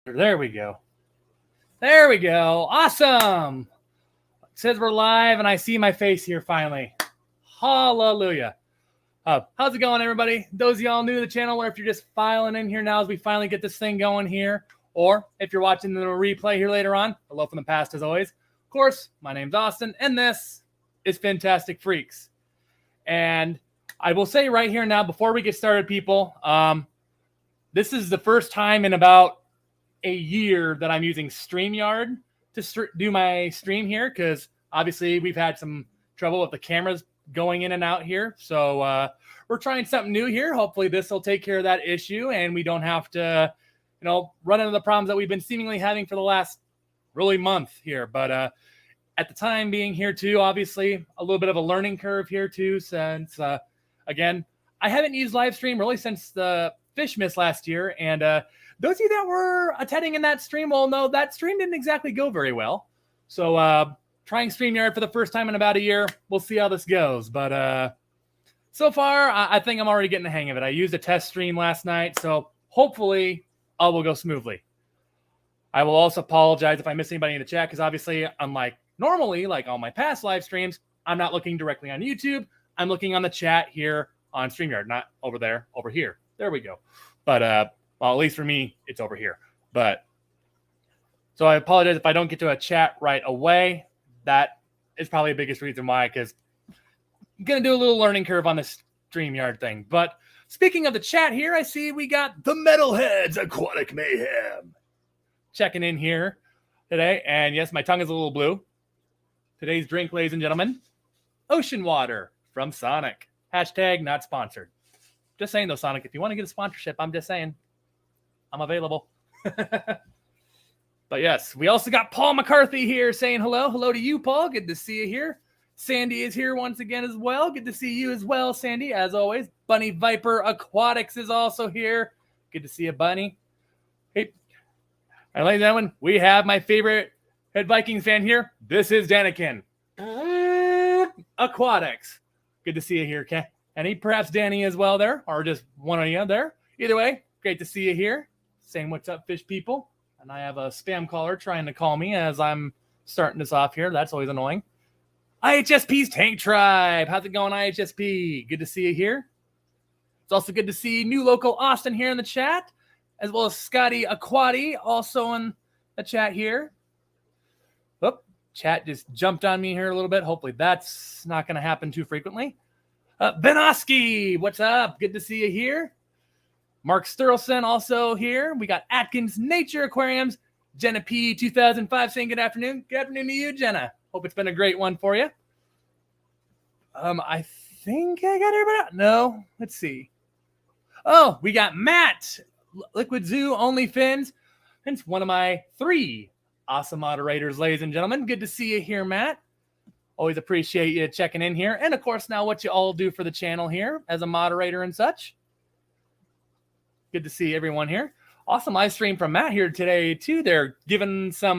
There we go. There we go. Awesome. It says we're live and I see my face here finally. Hallelujah. How's it going, everybody? Those of y'all new to the channel, or if you're just filing in here now as we finally get this thing going here, or if you're watching the replay here later on, hello from the past as always. Of course, my name's Austin, and this is Fintastic Freaks. And I will say right here now, before we get started, people, this is the first time in about a year that I'm using Streamyard to do my stream here, because obviously we've had some trouble with the cameras going in and out here. So we're trying something new here. Hopefully this will take care of that issue and we don't have to, run into the problems that we've been seemingly having for the last really month here. But at the time being here too, obviously a little bit of a learning curve here too, since again, I haven't used live stream really since the fish miss last year. And those of you that were attending in that stream will know that stream didn't exactly go very well. So trying StreamYard for the first time in about a year. We'll see how this goes. But so far, I think I'm already getting the hang of it. I used a test stream last night, so hopefully all will go smoothly. I will also apologize if I miss anybody in the chat, because obviously, unlike normally, like all my past live streams, I'm not looking directly on YouTube. I'm looking on the chat here on StreamYard, not over there, over here. There we go. But, well, at least for me, it's over here. But, so I apologize if I don't get to a chat right away. That is probably the biggest reason why, because I'm going to do a little learning curve on this StreamYard thing. But speaking of the chat here, I see we got the Metalheads Aquatic Mayhem checking in here today. And yes, my tongue is a little blue. Today's drink, ladies and gentlemen, ocean water from Sonic. Hashtag not sponsored. Just saying though, Sonic, if you want to get a sponsorship, I'm just saying I'm available. But yes, we also got Paul McCarthy here saying hello. Hello to you, Paul. Good to see you here. Sandy is here once again as well. Good to see you as well, Sandy, as always. Bunny Viper Aquatics is also here. Good to see you, Bunny. Hey, all right, ladies and gentlemen, we have my favorite head Vikings fan here. This is Danikin. Aquatics. Good to see you here, Kenny. Perhaps Danny as well there, or just one of you there. Either way, great to see you here. Saying what's up, fish people. And I have a spam caller trying to call me as I'm starting this off here. That's always annoying. IHSP's Tank Tribe. How's it going, IHSP? Good to see you here. It's also good to see new local Austin here in the chat, as well as Scotty Aquati also in the chat here. Oop, chat just jumped on me here a little bit. Hopefully that's not going to happen too frequently. Benoski, what's up? Good to see you here. Mark Sturlson also here. We got Atkins Nature Aquariums. Jenna P 2005 saying good afternoon. Good afternoon to you, Jenna. Hope it's been a great one for you. I think I got everybody. No, let's see. Oh, we got Matt, Liquid Zoo, Only Fins. It's one of my 3 awesome moderators, ladies and gentlemen. Good to see you here, Matt. Always appreciate you checking in here. And of course, now what you all do for the channel here as a moderator and such. Good to see everyone here. Awesome live stream from Matt here today, too. They're giving some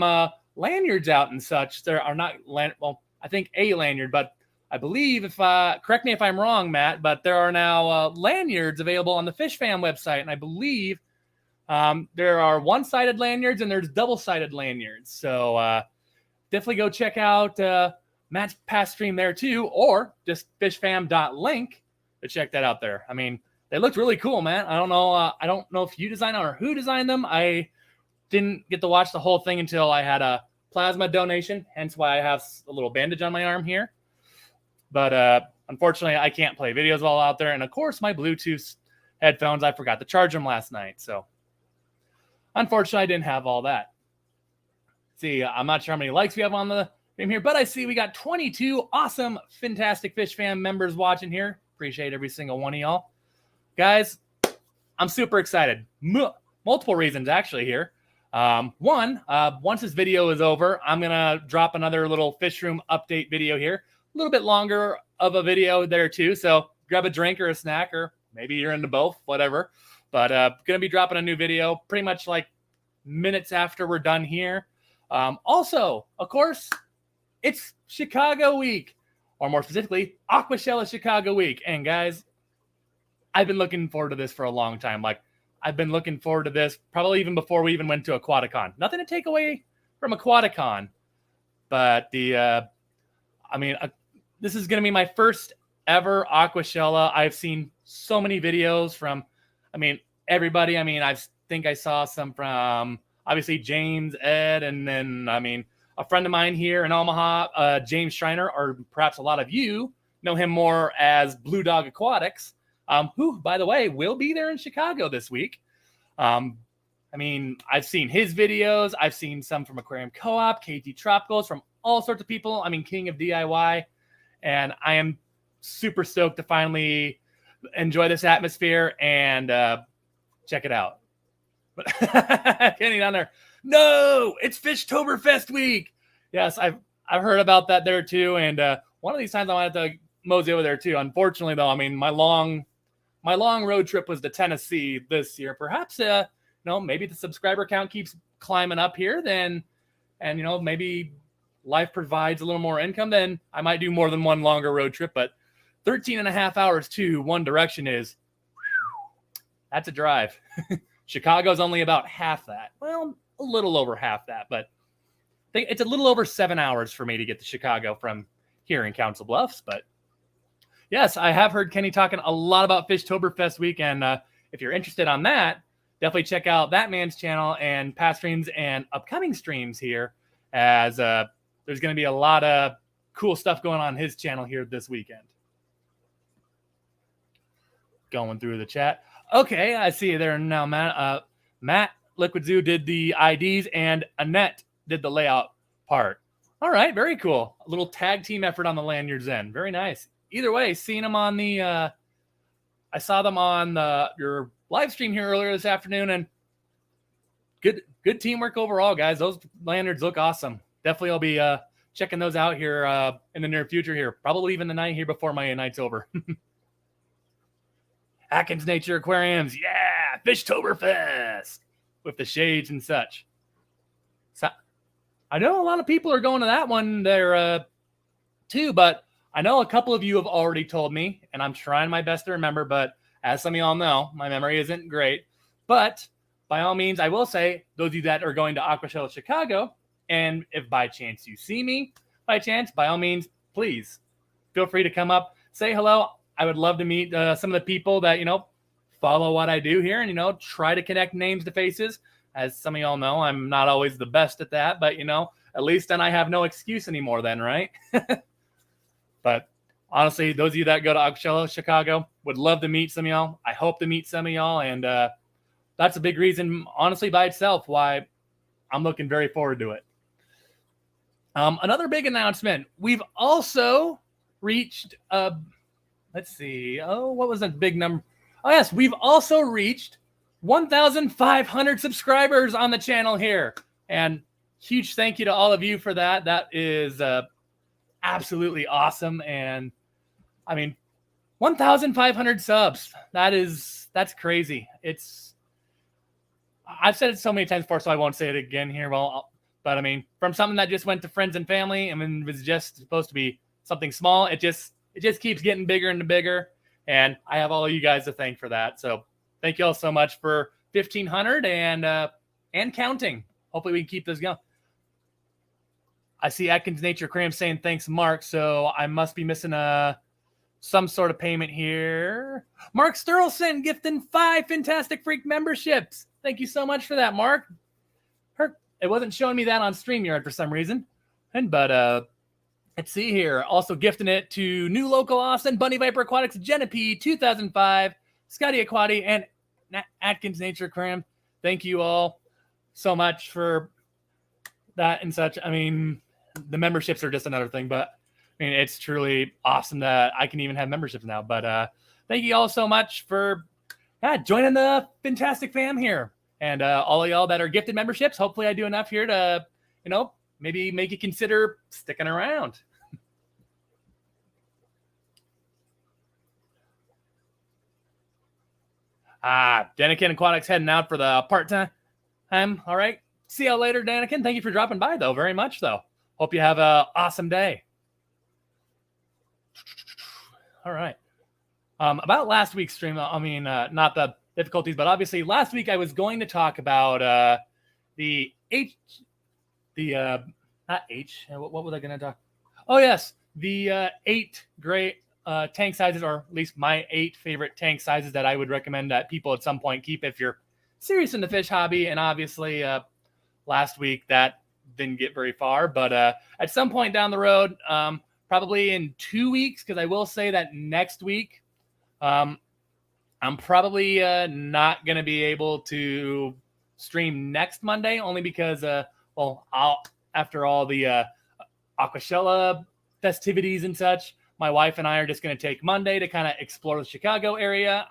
lanyards out and such. There are not, well, I think a lanyard, but I believe, if correct me if I'm wrong, Matt, but there are now lanyards available on the Fish Fam website. And I believe there are one-sided lanyards and there's double-sided lanyards. So definitely go check out Matt's past stream there, too, or just fishfam.link to check that out there. I mean, they looked really cool, man. I don't know if you designed them or who designed them. I didn't get to watch the whole thing until I had a plasma donation, hence why I have a little bandage on my arm here. But unfortunately, I can't play videos while out there. And of course, my Bluetooth headphones, I forgot to charge them last night. So unfortunately, I didn't have all that. See, I'm not sure how many likes we have on the stream here, but I see we got 22 awesome Fintastic Fish Fam members watching here. Appreciate every single one of y'all. Guys, I'm super excited. Multiple reasons, actually, here. One, once this video is over, I'm going to drop another little fish room update video here. A little bit longer of a video there, too. So grab a drink or a snack, or maybe you're into both, whatever. But going to be dropping a new video pretty much like minutes after we're done here. Also, of course, it's Chicago week, or more specifically, Aquashella Chicago week. And guys, I've been looking forward to this for a long time. Like, I've been looking forward to this probably even before we even went to Aquaticon. Nothing to take away from Aquaticon, but this is going to be my first ever Aquashella. I've seen so many videos from, everybody. I think I saw some from obviously James, Ed, and then a friend of mine here in Omaha, James Schreiner, or perhaps a lot of you know him more as Blue Dog Aquatics, who, by the way, will be there in Chicago this week. I've seen his videos. I've seen some from Aquarium Co-op, KT Tropicals, from all sorts of people. King of DIY. And I am super stoked to finally enjoy this atmosphere and check it out. But Kenny down there, no, it's Fishtoberfest week. Yes, I've heard about that there too. And one of these times I might have to mosey over there too. Unfortunately, though, my long road trip was to Tennessee this year. Perhaps maybe the subscriber count keeps climbing up here, then, and maybe life provides a little more income, then I might do more than one longer road trip. But 13 and a half hours to one direction that's a drive. Chicago's only about half that. Well, a little over half that, but I think it's a little over 7 hours for me to get to Chicago from here in Council Bluffs. But yes, I have heard Kenny talking a lot about Fishtoberfest week, and if you're interested on that, definitely check out that man's channel and past streams and upcoming streams here, as there's going to be a lot of cool stuff going on his channel here this weekend. Going through the chat. Okay, I see you there now, Matt. Matt Liquid Zoo did the IDs, and Annette did the layout part. All right, very cool. A little tag team effort on the lanyards end. Very nice. Either way, seeing them on the I saw them on your live stream here earlier this afternoon, and good teamwork overall, guys. Those lanyards look awesome. Definitely I'll be checking those out here in the near future here. Probably even the night here before my night's over. Atkins Nature Aquariums. Yeah, Fishtoberfest with the shades and such. So I know a lot of people are going to that one there too, but I know a couple of you have already told me, and I'm trying my best to remember, but as some of y'all know, my memory isn't great. But by all means, I will say, those of you that are going to Aquashella Chicago, and if by chance you see me, by all means, please feel free to come up, say hello. I would love to meet some of the people that, follow what I do here and, try to connect names to faces. As some of y'all know, I'm not always the best at that, but, at least then I have no excuse anymore then, right? But honestly, those of you that go to Aquashella Chicago, would love to meet some of y'all. I hope to meet some of y'all, and that's a big reason, honestly, by itself, why I'm looking very forward to it. Another big announcement. We've also reached, let's see. Oh, what was that big number? Oh, yes. We've also reached 1,500 subscribers on the channel here. And huge thank you to all of you for that. That is absolutely awesome. And 1,500 subs. That's crazy. I've said it so many times before, so I won't say it again here. But from something that just went to friends and family, it was just supposed to be something small. It just keeps getting bigger and bigger. And I have all of you guys to thank for that. So thank you all so much for 1,500 and counting. Hopefully we can keep this going. I see Atkins Nature Aquarium saying thanks, Mark. So I must be missing some sort of payment here. Mark Sterlson gifting 5 Fintastic Freak memberships. Thank you so much for that, Mark. It wasn't showing me that on StreamYard for some reason. But let's see here. Also gifting it to New Local Austin, Bunny Viper Aquatics, Jenna P, 2005, Scotty Aquati, and Atkins Nature Aquarium. Thank you all so much for that and such. The memberships are just another thing, but it's truly awesome that I can even have memberships now. But thank you all so much for joining the Fintastic fam here. And all of y'all that are gifted memberships, hopefully I do enough here to, maybe make you consider sticking around. Danikin Aquatics heading out for the part-time. All right. See y'all later, Danikin. Thank you for dropping by, though, very much, though. Hope you have an awesome day. All right. About last week's stream, not the difficulties. But obviously, last week I was going to talk about what was I going to talk? Oh, yes, the 8 great tank sizes, or at least my 8 favorite tank sizes that I would recommend that people at some point keep if you're serious in the fish hobby. And obviously, last week that didn't get very far, but at some point down the road, probably in 2 weeks, because I will say that next week, I'm probably not going to be able to stream next Monday, only because, after all the Aquashella festivities and such, my wife and I are just going to take Monday to kind of explore the Chicago area.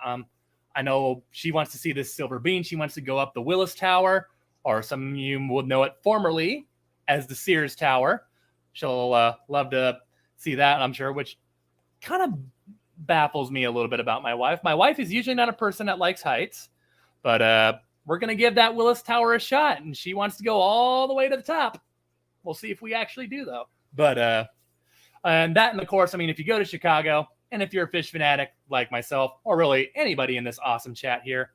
I know she wants to see this silver bean. She wants to go up the Willis Tower, or some of you would know it formerly as the Sears Tower. She'll love to see that, I'm sure, which kind of baffles me a little bit about my wife. My wife is usually not a person that likes heights, but we're going to give that Willis Tower a shot, and she wants to go all the way to the top. We'll see if we actually do, though. But and that, and of course, I mean, if you go to Chicago, and if you're a fish fanatic like myself, or really anybody in this awesome chat here,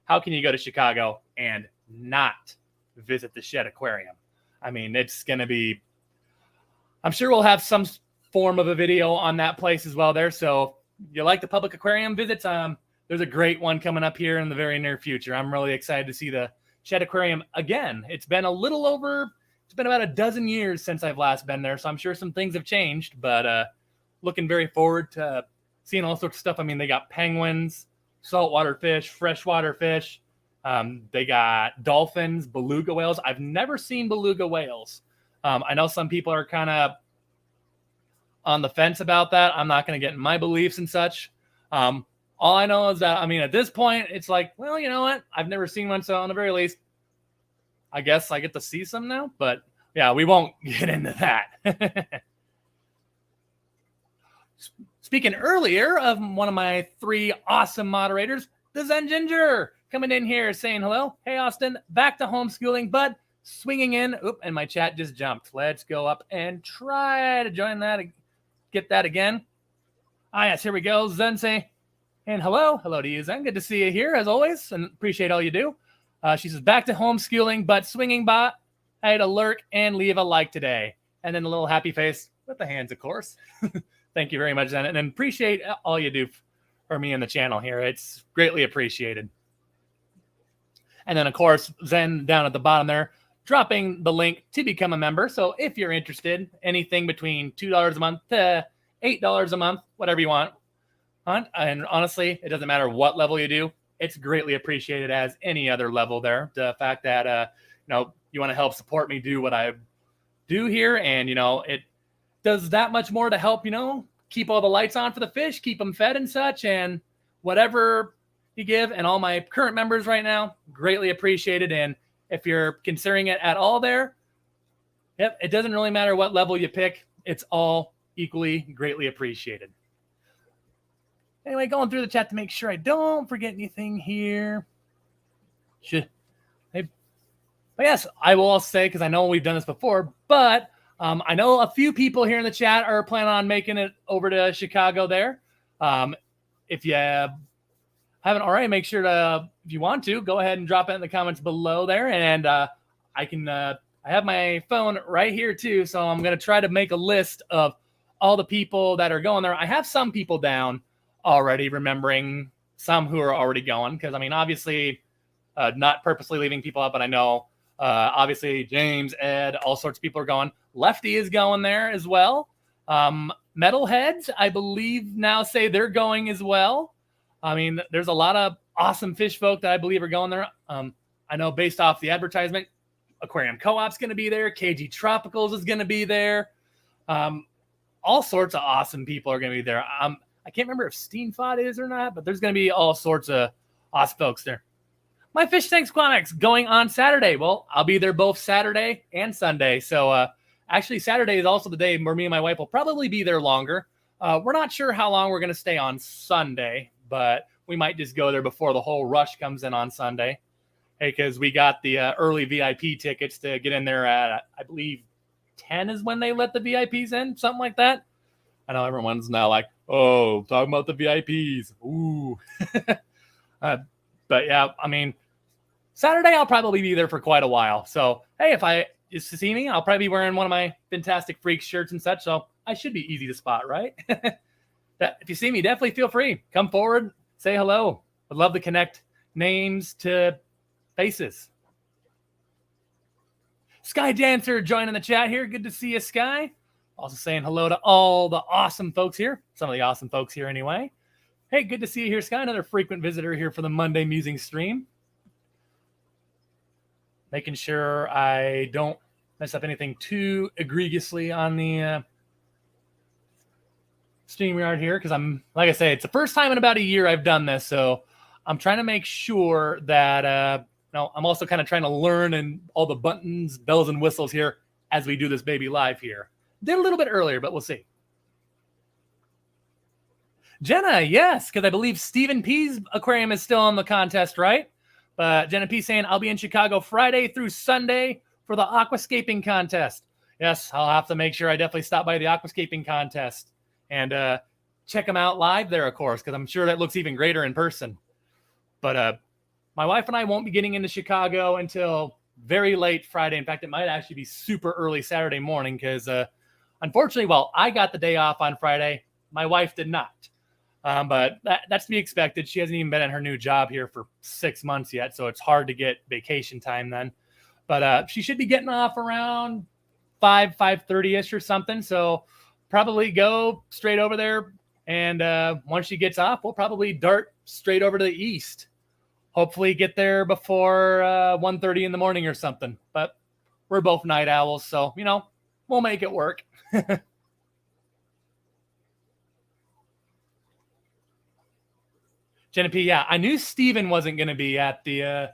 how can you go to Chicago and not visit the Shed Aquarium? I mean, it's going to be, I'm sure we'll have some form of a video on that place as well there. So if you like the public aquarium visits, there's a great one coming up here in the very near future. I'm really excited to see the Shed Aquarium again. It's been about a dozen years since I've last been there, so I'm sure some things have changed, but looking very forward to seeing all sorts of stuff. I mean, they got penguins, saltwater fish, freshwater fish. They got dolphins, beluga whales. I've never seen beluga whales. I know some people are kind of on the fence about that. I'm not going to get in my beliefs and such. All I know is that, I mean, at this point, it's like, well, you know what? I've never seen one, so on the very least, I guess I get to see some now. But yeah, we won't get into that. Speaking earlier of one of my 3 awesome moderators, the Zen Ginger, coming in here saying hello. Hey, Austin, back to homeschooling, but swinging in. Oop, and my chat just jumped. Let's go up and try to join that. Get that again. Yes, here we go. Zen say, and hello. Hello to you, Zen. Good to see you here, as always, and appreciate all you do. She says, back to homeschooling, but swinging by. I had to lurk and leave a like today. And then a little happy face with the hands, of course. Thank you very much, Zen. And appreciate all you do for me and the channel here. It's greatly appreciated. And then, of course, Zen down at the bottom there, dropping the link to become a member. So if you're interested, anything between $2 a month to $8 a month, whatever you want. And honestly, it doesn't matter what level you do. It's greatly appreciated as any other level there. The fact that, you want to help support me do what I do here. And, it does that much more to help, keep all the lights on for the fish, keep them fed and such. And whatever you give, and all my current members right now, greatly appreciated. And if you're considering it at all there, yep, it doesn't really matter what level you pick. It's all equally greatly appreciated. Anyway, going through the chat to make sure I don't forget anything here. But yes, I will also say, because I know we've done this before, but I know a few people here in the chat are planning on making it over to Chicago there. If you haven't already, make sure to, if you want to, go ahead and drop it in the comments below there. And I have my phone right here too, so I'm going to try to make a list of all the people that are going there. I have some people down already, remembering some who are already going, because, I mean, obviously, not purposely leaving people out, but I know, obviously, James, Ed, all sorts of people are going. Lefty is going there as well. Metalheads, I believe, now say they're going as well. I mean, there's a lot of awesome fish folk that I believe are going there. I know based off the advertisement, Aquarium Co-op's going to be there. KG Tropicals is going to be there. All sorts of awesome people are going to be there. I can't remember if Steenfod is or not, but there's going to be all sorts of awesome folks there. My Fish Tanks Quantics going on Saturday. Well, I'll be there both Saturday and Sunday. So actually, Saturday is also the day where me and my wife will probably be there longer. We're not sure how long we're going to stay on Sunday, but we might just go there before the whole rush comes in on Sunday. Hey, because we got the early VIP tickets to get in there at, I believe, 10 is when they let the VIPs in, something like that. I know everyone's now like, oh, talking about the VIPs. Ooh. But yeah, I mean, Saturday I'll probably be there for quite a while. So hey, if I just to see me, I'll probably be wearing one of my Fintastic Freaks shirts and such. So I should be easy to spot, right? If you see me, definitely feel free. Come forward, say hello. I'd love to connect names to faces. Sky Dancer joining the chat here. Good to see you, Sky. Also saying hello to all the awesome folks here. Some of the awesome folks here anyway. Hey, good to see you here, Sky. Another frequent visitor here for the Monday Musings stream. Making sure I don't mess up anything too egregiously on the Streamyard here, because I'm, like I say, it's the first time in about a year I've done this, so I'm trying to make sure that I'm also kind of trying to learn and all the buttons, bells, and whistles here as we do this baby live here. Did a little bit earlier, but we'll see. Jenna, yes, because I believe Stephen P's aquarium is still on the contest, right? But Jenna P saying, I'll be in Chicago Friday through Sunday for the aquascaping contest. Yes, I'll have to make sure I definitely stop by the aquascaping contest and check them out live there, of course, because I'm sure that looks even greater in person. But my wife and I won't be getting into Chicago until very late Friday. In fact, it might actually be super early Saturday morning because unfortunately, while I got the day off on Friday, my wife did not. But that's to be expected. She hasn't even been in her new job here for 6 months yet, so it's hard to get vacation time then. But she should be getting off around 5:30-ish or something, so probably go straight over there. And once she gets off, we'll probably dart straight over to the east. Hopefully get there before 1:30 in the morning or something. But we're both night owls, so, we'll make it work. Jenna P, yeah, I knew Steven wasn't going to be at the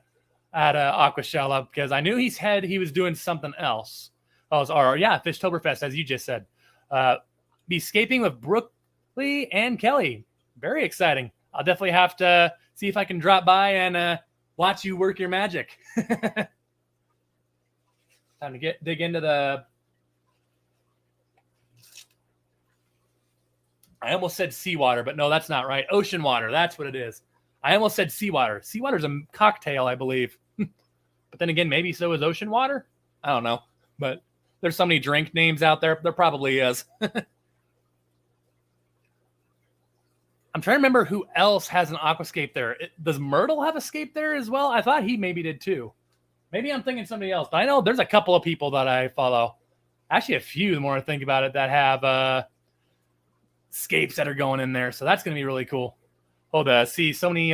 Aquashella because I knew he was doing something else. Fishtoberfest, as you just said. Be scaping with Brookley and Kelly. Very exciting. I'll definitely have to see if I can drop by and watch you work your magic. Time to dig into the... I almost said seawater, but no, that's not right. Ocean water, that's what it is. I almost said seawater. Seawater's a cocktail, I believe. But then again, maybe so is ocean water? I don't know. But there's so many drink names out there. There probably is. I'm trying to remember who else has an aquascape there. Does Myrtle have a scape there as well? I thought he maybe did too. Maybe I'm thinking somebody else. But I know there's a couple of people that I follow. Actually, a few, the more I think about it, that have... scapes that are going in there, so that's going to be really cool. See so many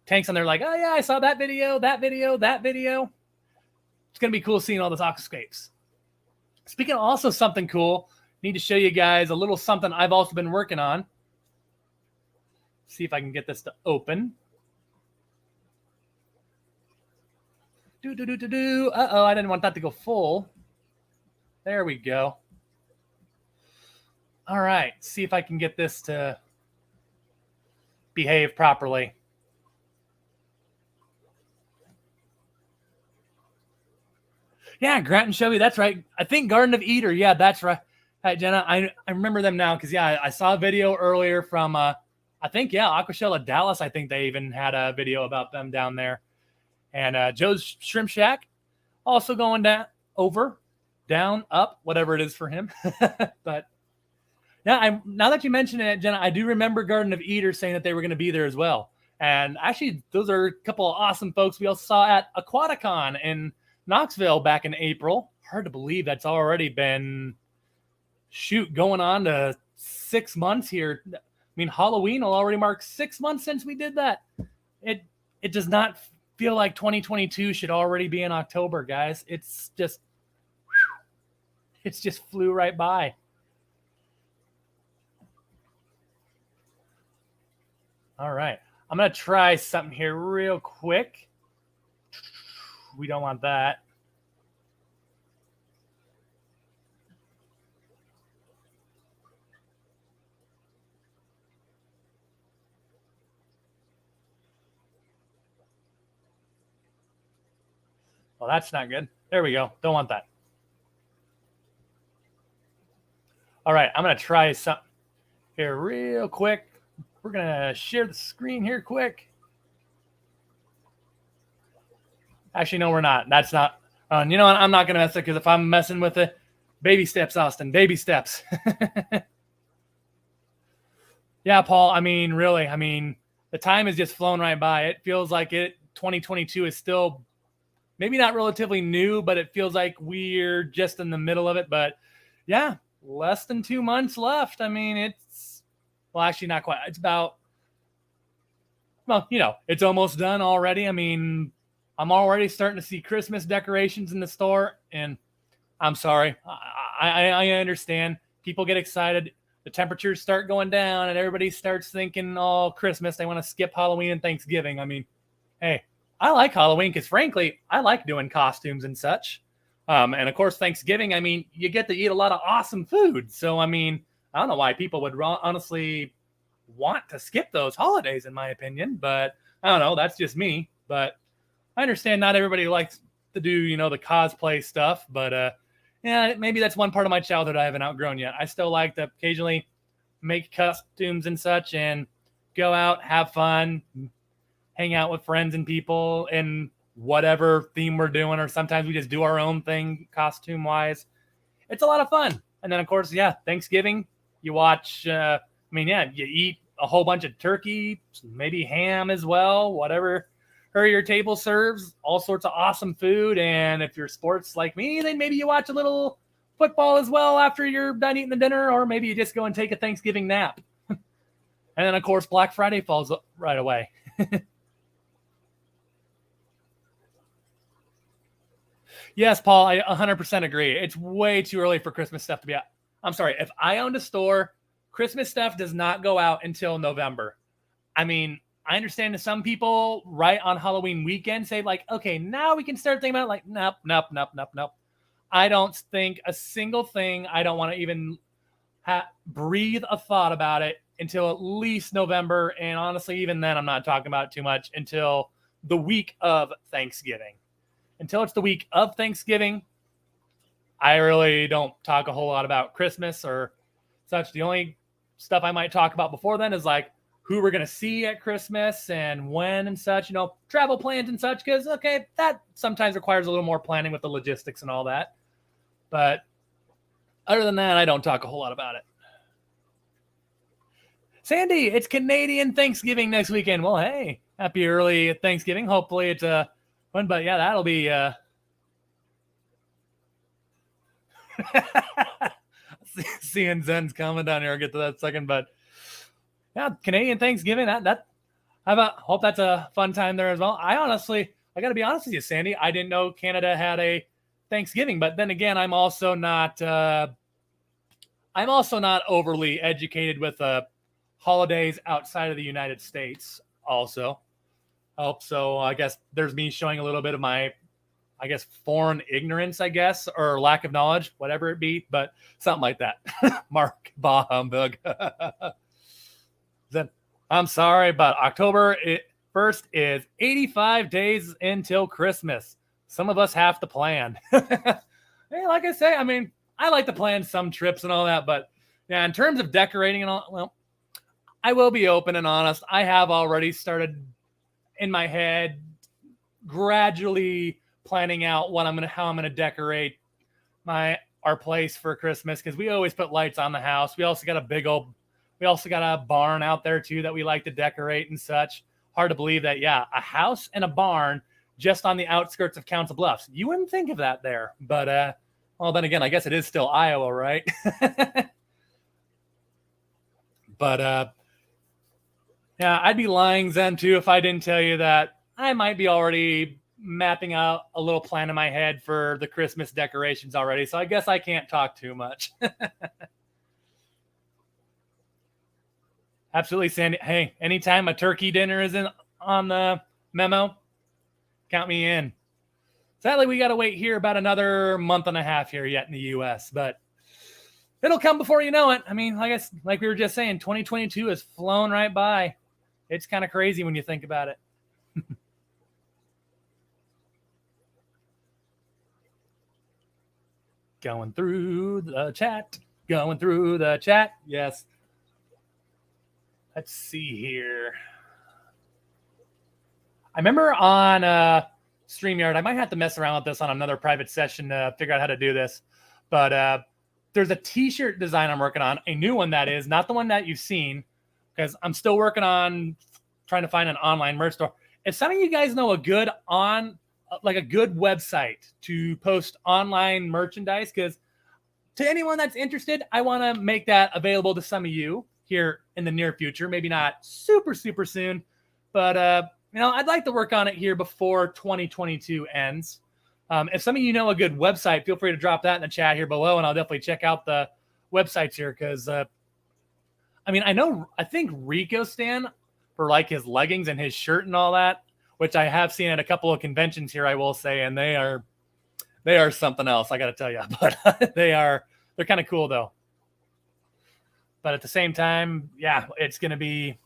tanks on there like, oh yeah, I saw that video. It's going to be cool seeing all those aquascapes. Speaking of also something cool, need to show you guys a little something I've also been working on. See if I can get this to open. Uh-oh, I didn't want that to go full. There we go. All right, see if I can get this to behave properly. Yeah, Grant and Chevy, that's right. I think Garden of Eden, yeah, that's right. Hi, Jenna, I remember them now because, yeah, I saw a video earlier from, I think, yeah, Aquashella Dallas. I think they even had a video about them down there. And Joe's Shrimp Shack also going down, up, whatever it is for him. But... yeah, now that you mention it, Jenna, I do remember Garden of Eden saying that they were going to be there as well. And actually, those are a couple of awesome folks we also saw at Aquaticon in Knoxville back in April. Hard to believe that's already been, going on to 6 months here. I mean, Halloween will already mark 6 months since we did that. It does not feel like 2022 should already be in October, guys. It just flew right by. All right. I'm going to try something here real quick. We don't want that. Well, that's not good. There we go. Don't want that. All right. I'm going to try something here real quick. We're going to share the screen here quick. Actually, no, we're not. That's not. You know what? I'm not going to mess it because if I'm messing with it, baby steps, Austin. Baby steps. Yeah, Paul. I mean, really. I mean, the time has just flown right by. It feels like 2022 is still maybe not relatively new, but it feels like we're just in the middle of it. But yeah, less than 2 months left. I mean, well, actually not quite. It's about, well, it's almost done already. I mean, I'm already starting to see Christmas decorations in the store, and I'm sorry. I understand. People get excited. The temperatures start going down, and everybody starts thinking, oh, Christmas. They want to skip Halloween and Thanksgiving. I mean, hey, I like Halloween because, frankly, I like doing costumes and such. And, of course, Thanksgiving, I mean, you get to eat a lot of awesome food. So, I mean, I don't know why people would honestly want to skip those holidays, in my opinion. But, I don't know. That's just me. But I understand not everybody likes to do, the cosplay stuff. But, yeah, maybe that's one part of my childhood I haven't outgrown yet. I still like to occasionally make costumes and such and go out, have fun, hang out with friends and people in whatever theme we're doing, or sometimes we just do our own thing costume wise. It's a lot of fun. And then, of course, yeah, Thanksgiving, you watch, you eat a whole bunch of turkey, maybe ham as well, whatever your table serves, all sorts of awesome food. And if you're sports like me, then maybe you watch a little football as well after you're done eating the dinner, or maybe you just go and take a Thanksgiving nap. And then, of course, Black Friday falls right away. Yes, Paul, I 100% agree. It's way too early for Christmas stuff to be out. I'm sorry, if I owned a store, Christmas stuff does not go out until November. I mean, I understand that some people right on Halloween weekend say like, okay, now we can start thinking about it. Like, nope. I don't think a single thing. I don't want to even breathe a thought about it until at least November. And honestly, even then, I'm not talking about it too much until the week of Thanksgiving. Until it's the week of Thanksgiving, I really don't talk a whole lot about Christmas or such. The only stuff I might talk about before then is like who we're going to see at Christmas and when and such, travel plans and such, because, okay, that sometimes requires a little more planning with the logistics and all that. But other than that, I don't talk a whole lot about it. Sandy, it's Canadian Thanksgiving next weekend. Well, hey, happy early Thanksgiving. Hopefully it's a fun, but yeah, that'll be seeing Zen's comment down here. I'll get to that second, but yeah, Canadian Thanksgiving. I hope that's a fun time there as well. I got to be honest with you, Sandy. I didn't know Canada had a Thanksgiving, but then again, I'm also not overly educated with holidays outside of the United States. Also, so I guess there's me showing a little bit of my, foreign ignorance, or lack of knowledge, whatever it be, but something like that. Mark, bah humbug. Then I'm sorry, but October 1st is 85 days until Christmas. Some of us have to plan. Hey, like I say, I mean, I like to plan some trips and all that, but yeah, in terms of decorating and all, well, I will be open and honest. I have already started in my head gradually planning out how I'm gonna decorate our place for Christmas, because we always put lights on the house. We also got a barn out there too that we like to decorate and such. Hard to believe that, yeah, a house and a barn just on the outskirts of Council Bluffs. You wouldn't think of that there, but well, then again, I guess it is still Iowa, right? But yeah, I'd be lying, Zen, too, if I didn't tell you that I might be already mapping out a little plan in my head for the Christmas decorations already. So I guess I can't talk too much. Absolutely, Sandy. Hey, anytime a turkey dinner isn't on the memo, count me in. Sadly, we got to wait here about another month and a half here yet in the U.S., but it'll come before you know it. I mean, like we were just saying, 2022 has flown right by. It's kind of crazy when you think about it. Going through the chat. Yes. Let's see here. I remember on Streamyard. I might have to mess around with this on another private session to figure out how to do this. But there's a t-shirt design I'm working on, a new one that is, not the one that you've seen, because I'm still working on trying to find an online merch store. If some of you guys know a good a good website to post online merchandise, because to anyone that's interested, I want to make that available to some of you here in the near future. Maybe not super soon, but I'd like to work on it here before 2022 ends. If some of you know a good website, feel free to drop that in the chat here below, and I'll definitely check out the websites here, because I think Rico Stan for like his leggings and his shirt and all that, which I have seen at a couple of conventions here, I will say, and they are something else, I got to tell you. But they're kind of cool though. But at the same time, yeah, it's gonna be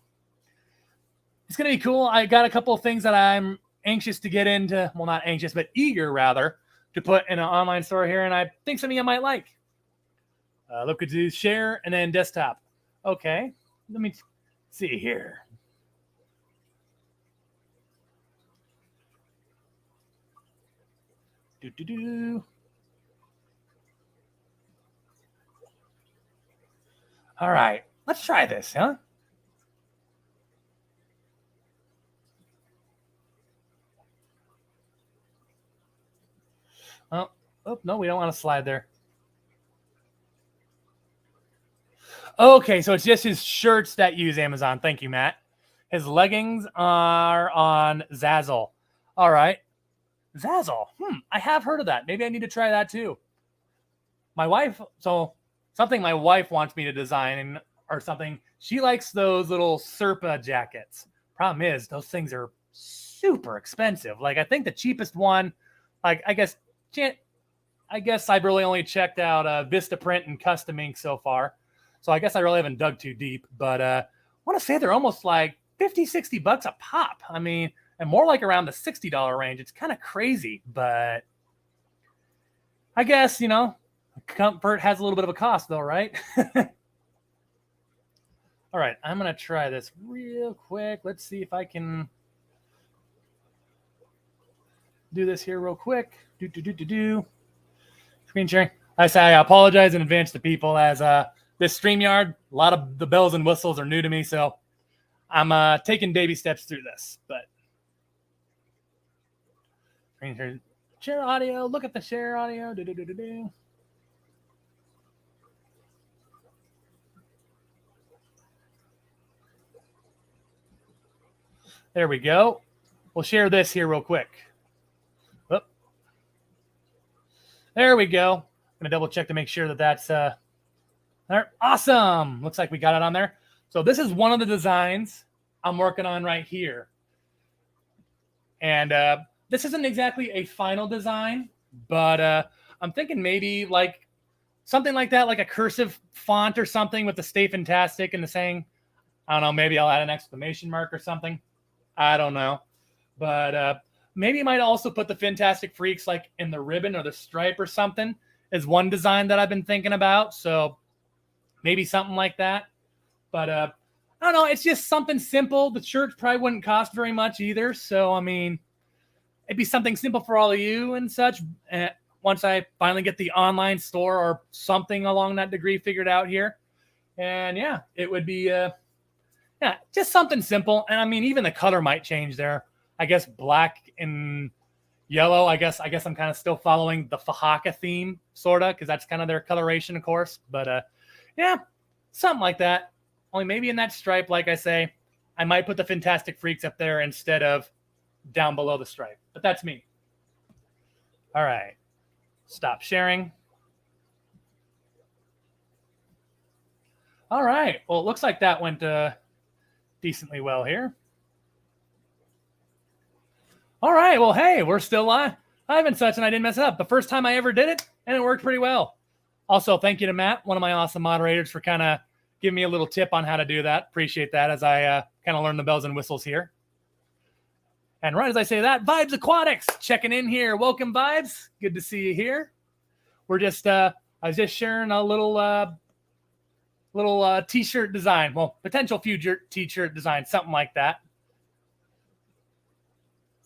cool. I got a couple of things that I'm anxious to get into. Well, not anxious, but eager rather to put in an online store here, and I think some of you might like. Look at do share and then desktop. Okay, let me see here. All right, let's try this, huh? Oh, no, we don't want to slide there. Okay, so it's just his shirts that use Amazon. Thank you, Matt. His leggings are on Zazzle. All right. Zazzle. I have heard of that. Maybe I need to try that too. Something my wife wants me to design or something. She likes those little Serpa jackets. Problem is, those things are super expensive. Like, I think the cheapest one, like, I guess I've really only checked out Vista Print and Custom Ink so far. So I guess I really haven't dug too deep. But I want to say they're almost like $50-$60 a pop. I mean, and more like around the $60 range. It's kind of crazy, but I guess, comfort has a little bit of a cost though, right? All right, I'm going to try this real quick. Let's see if I can do this here real quick. Screen sharing. I say I apologize in advance to people, as this StreamYard, a lot of the bells and whistles are new to me, so I'm taking baby steps through this. But share audio. Look at the share audio. There we go. We'll share this here real quick. Oop. There we go. I'm gonna double check to make sure that that's there. Awesome. Looks like we got it on there. So this is one of the designs I'm working on right here. And this isn't exactly a final design, but I'm thinking maybe like something like that, like a cursive font or something with the Stay Fintastic and the saying. I don't know, maybe I'll add an exclamation mark or something. I don't know. But maybe you might also put the Fintastic Freaks like in the ribbon or the stripe or something is one design that I've been thinking about. So maybe something like that. But I don't know. It's just something simple. The shirt probably wouldn't cost very much either. So, I mean, it'd be something simple for all of you and such. Once I finally get the online store or something along that degree figured out here. And yeah, it would be, just something simple. And I mean, even the color might change there. I guess black and yellow. I guess I'm kind of still following the Fahaka theme, sort of, because that's kind of their coloration, of course. But yeah, something like that. Only maybe in that stripe, like I say, I might put the Fintastic Freaks up there instead of down below the stripe. But that's me. All right. Stop sharing. All right. Well, it looks like that went decently well here. All right. Well, hey, we're still live and such, and I didn't mess it up. The first time I ever did it, and it worked pretty well. Also, thank you to Matt, one of my awesome moderators, for kind of giving me a little tip on how to do that. Appreciate that as I kind of learn the bells and whistles here. And right as I say that, Vibes Aquatics checking in here. Welcome, Vibes. Good to see you here. We're just, I was just sharing a little t-shirt design. Well, potential future t-shirt design, something like that.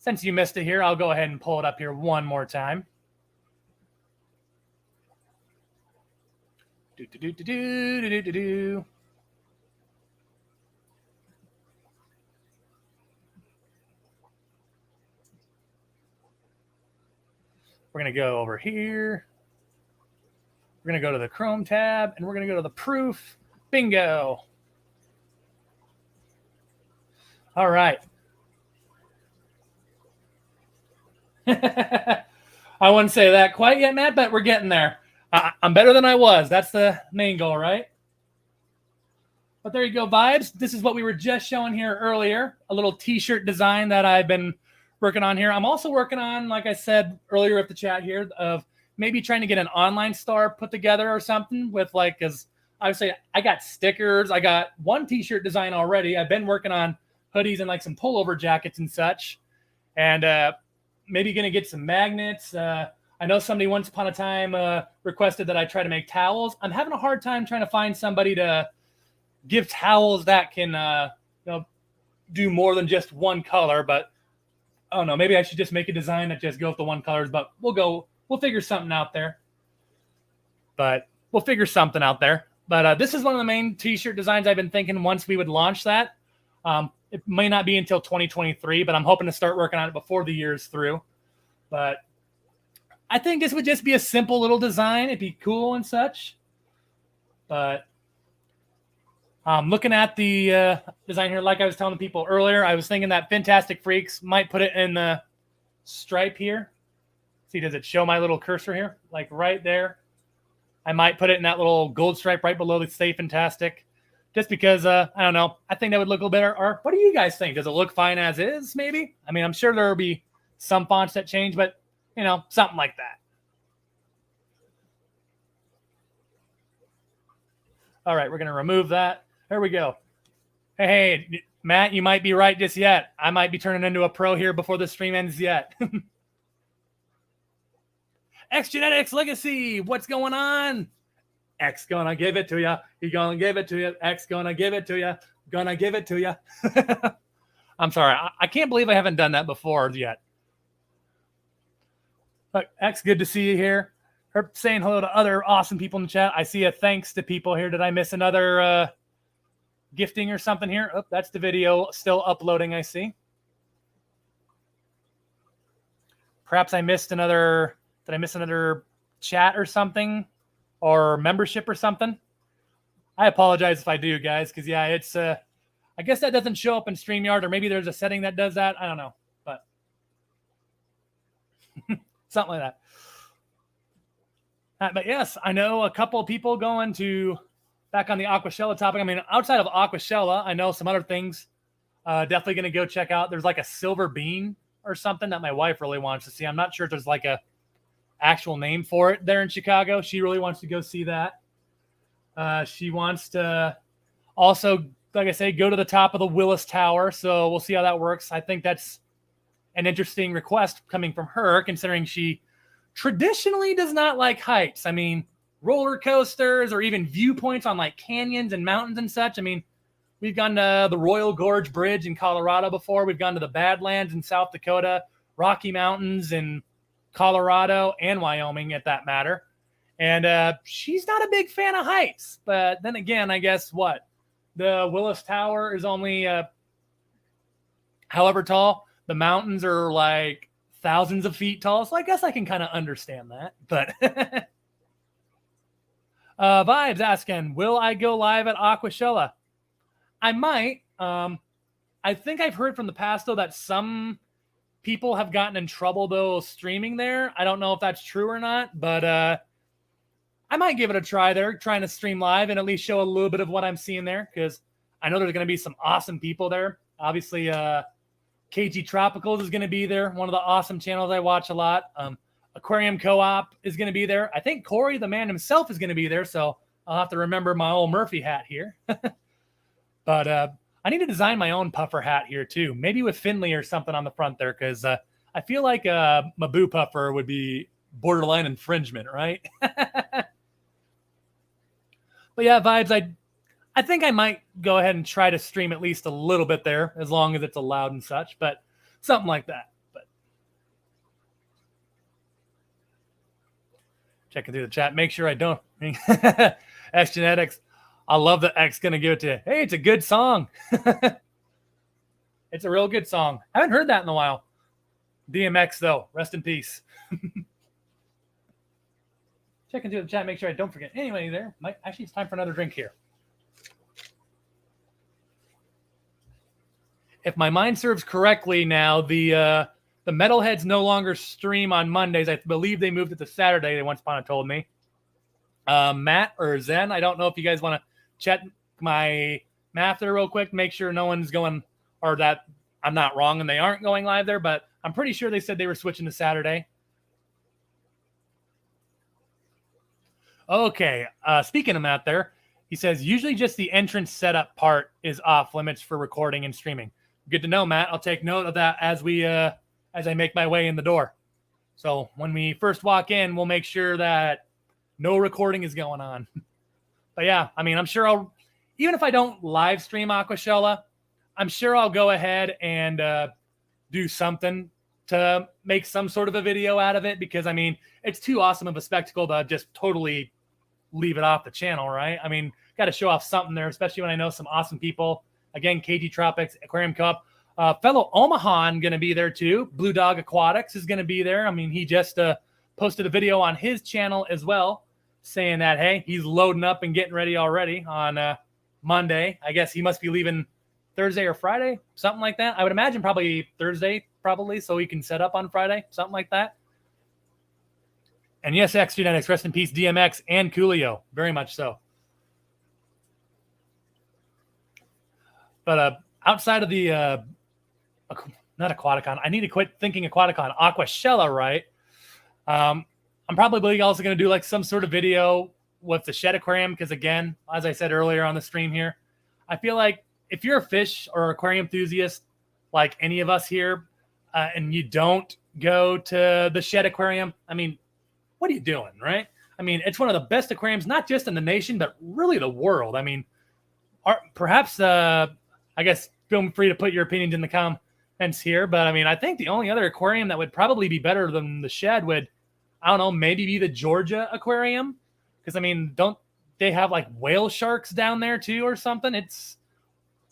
since you missed it here, I'll go ahead and pull it up here one more time. We're going to go over here. We're going to go to the Chrome tab, and we're going to go to the proof. Bingo. All right. I wouldn't say that quite yet, Matt, but we're getting there. I'm better than I was. That's the main goal, right? But there you go, vibes. This is what we were just showing here earlier, a little t-shirt design that I've been working on here. I'm also working on, like I said earlier at the chat here, of maybe trying to get an online store put together or something with, like, because obviously I got stickers. I got one t-shirt design already. I've been working on hoodies and like some pullover jackets and such. And maybe going to get some magnets. I know somebody once upon a time requested that I try to make towels. I'm having a hard time trying to find somebody to give towels that can do more than just one color. But I don't know. Maybe I should just make a design that just goes with the one colors. But we'll figure something out there. But this is one of the main t-shirt designs I've been thinking once we would launch that. It may not be until 2023, but I'm hoping to start working on it before the year's through. But I think this would just be a simple little design. It'd be cool and such. But looking at the design here, like I was telling people earlier, I was thinking that Fintastic Freaks might put it in the stripe here. See, does it show my little cursor here? Like right there. I might put it in that little gold stripe right below the Stay Fintastic. Just because, I don't know, I think that would look a little better. Or what do you guys think? Does it look fine as is, maybe? I mean, I'm sure there will be some fonts that change, but, something like that. All right, we're going to remove that. There we go. Hey, Matt, you might be right just yet. I might be turning into a pro here before the stream ends yet. X Genetics Legacy, what's going on? X gonna give it to you. He gonna give it to you. X gonna give it to you. Gonna give it to you. I'm sorry. I can't believe I haven't done that before yet. Look, X, good to see you here. Her saying hello to other awesome people in the chat. I see a thanks to people here. Did I miss another gifting or something here? Oh, that's the video still uploading, I see. Perhaps I missed another. Did I miss another chat or something? Or membership or something? I apologize if I do, guys, because yeah, it's I guess that doesn't show up in StreamYard, or maybe there's a setting that does that. I don't know, but something like that. But yes, I know a couple of people going to back on the Aquashella topic. I mean, outside of Aquashella, I know some other things. Definitely going to go check out. There's like a silver bean or something that my wife really wants to see. I'm not sure if there's like a actual name for it there in Chicago. She really wants to go see that. She wants to also, like I say, go to the top of the Willis Tower. So we'll see how that works. I think that's an interesting request coming from her, considering she traditionally does not like heights. I mean, roller coasters or even viewpoints on like canyons and mountains and such. I mean, we've gone to the Royal Gorge Bridge in Colorado before. We've gone to the Badlands in South Dakota, Rocky Mountains in Colorado and Wyoming, at that matter. And she's not a big fan of heights. But then again, I guess what? The Willis Tower is only however tall. The mountains are like thousands of feet tall. So I guess I can kind of understand that. But Vibes asking, will I go live at Aquashella? I might. I think I've heard from the past, though, that some people have gotten in trouble, though, streaming there. I don't know if that's true or not, but I might give it a try there, trying to stream live and at least show a little bit of what I'm seeing there, because I know there's going to be some awesome people there. Obviously, KG Tropicals is going to be there, one of the awesome channels I watch a lot. Aquarium Co-op is going to be there. I think Corey, the man himself, is going to be there, so I'll have to remember my old Murphy hat here. But I need to design my own puffer hat here, too. Maybe with Finley or something on the front there, because I feel like my boo puffer would be borderline infringement, right? But yeah, Vibes, I think I might go ahead and try to stream at least a little bit there, as long as it's allowed and such, but something like that. But Checking through the chat. Make sure I don't. X Genetics. I love that X going to give it to you. Hey, it's a good song. It's a real good song. I haven't heard that in a while. DMX, though. Rest in peace. Checking through the chat. Make sure I don't forget. Anyway, there. Actually, it's time for another drink here. If my mind serves correctly now, the Metalheads no longer stream on Mondays. I believe they moved it to Saturday, they once upon a told me. Matt or Zen, I don't know if you guys want to check my math there real quick, make sure no one's going, or that I'm not wrong and they aren't going live there, but I'm pretty sure they said they were switching to Saturday. Okay, speaking of Matt there, he says, usually just the entrance setup part is off limits for recording and streaming. Good to know, Matt. I'll take note of that as I make my way in the door. So when we first walk in, we'll make sure that no recording is going on. But yeah, I mean, I'm sure even if I don't live stream Aquashella, I'm sure I'll go ahead and do something to make some sort of a video out of it, because I mean, it's too awesome of a spectacle to just totally leave it off the channel, right? I mean, got to show off something there, especially when I know some awesome people. Again, KT Tropics, Aquarium Cup, fellow Omahan going to be there too. Blue Dog Aquatics is going to be there. I mean, he just posted a video on his channel as well, saying that, hey, he's loading up and getting ready already on Monday. I guess he must be leaving Thursday or Friday, something like that. I would imagine probably Thursday, so he can set up on Friday, something like that. And yes, X Genetics, rest in peace, DMX and Coolio, very much so. But outside of the, not Aquaticon, I need to quit thinking Aquaticon, Aquashella, right? I'm probably also going to do like some sort of video with the Shed Aquarium, because again, as I said earlier on the stream here, I feel like if you're a fish or aquarium enthusiast, like any of us here, and you don't go to the Shed Aquarium, I mean, what are you doing, right? I mean, it's one of the best aquariums, not just in the nation, but really the world. I mean, perhaps, I guess, feel free to put your opinions in the comments here, but I mean, I think the only other aquarium that would probably be better than the Shed would, I don't know, maybe be the Georgia Aquarium. Because, I mean, don't they have like whale sharks down there too or something? I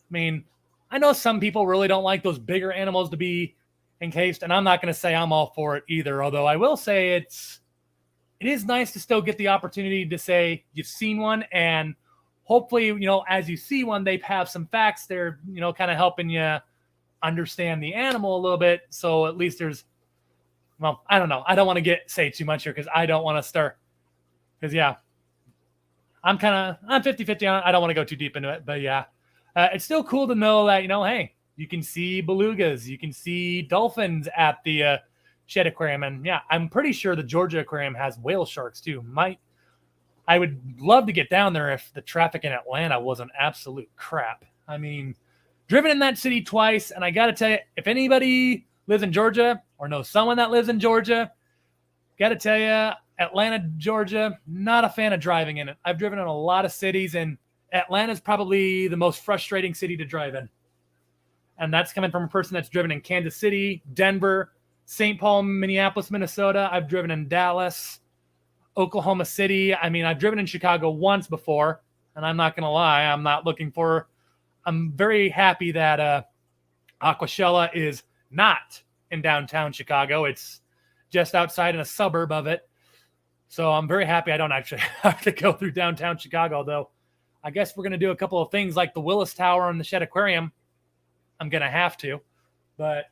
mean, I know some people really don't like those bigger animals to be encased, and I'm not going to say I'm all for it either, although I will say it is nice to still get the opportunity to say you've seen one, and hopefully, you know, as you see one, they have some facts there, you know, kind of helping you understand the animal a little bit. So at least there's, well, I don't know. I don't want to say too much here because I don't want to start, because yeah, I'm 50-50 on it. I don't want to go too deep into it, but yeah, it's still cool to know that, you know, hey, you can see belugas, you can see dolphins at the Shed Aquarium. And yeah, I'm pretty sure the Georgia Aquarium has whale sharks too. I would love to get down there if the traffic in Atlanta wasn't absolute crap. I mean, driven in that city twice, and I got to tell you, if anybody lives in Georgia or knows someone that lives in Georgia, got to tell you, Atlanta, Georgia, not a fan of driving in it. I've driven in a lot of cities, and Atlanta's probably the most frustrating city to drive in. And that's coming from a person that's driven in Kansas City, Denver, St. Paul, Minneapolis, Minnesota. I've driven in Dallas, Oklahoma City. I mean, I've driven in Chicago once before, and I'm not going to lie, I'm very happy that Aquashella is not in downtown Chicago. It's just outside in a suburb of it. So I'm very happy I don't actually have to go through downtown Chicago, though. I guess we're going to do a couple of things like the Willis Tower and the Shed Aquarium. I'm going to have to. But,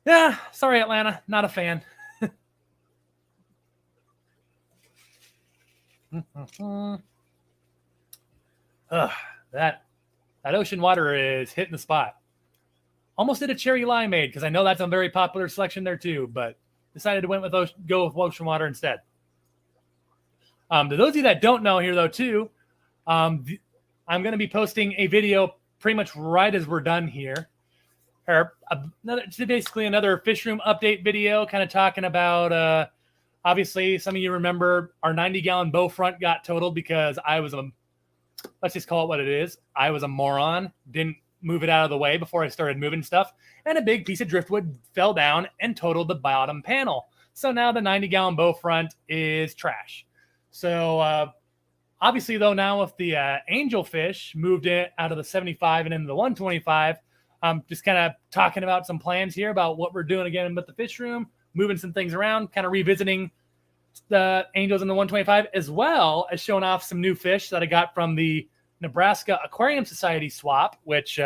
yeah, sorry, Atlanta. Not a fan. That ocean water is hitting the spot. Almost did a cherry limeade because I know that's a very popular selection there too, but decided to go with ocean water instead. To those of you that don't know here though too, I'm going to be posting a video pretty much right as we're done here. Basically another fish room update video, kind of talking about obviously, some of you remember our 90-gallon bow front got totaled because let's just call it what it is. I was a moron, didn't move it out of the way before I started moving stuff, and a big piece of driftwood fell down and totaled the bottom panel. So now the 90-gallon bow front is trash. So obviously, though, now with the angelfish moved it out of the 75 and into the 125, I'm just kind of talking about some plans here about what we're doing again with the fish room, moving some things around, kind of revisiting the angels in the 125, as well as showing off some new fish that I got from the Nebraska Aquarium Society swap, which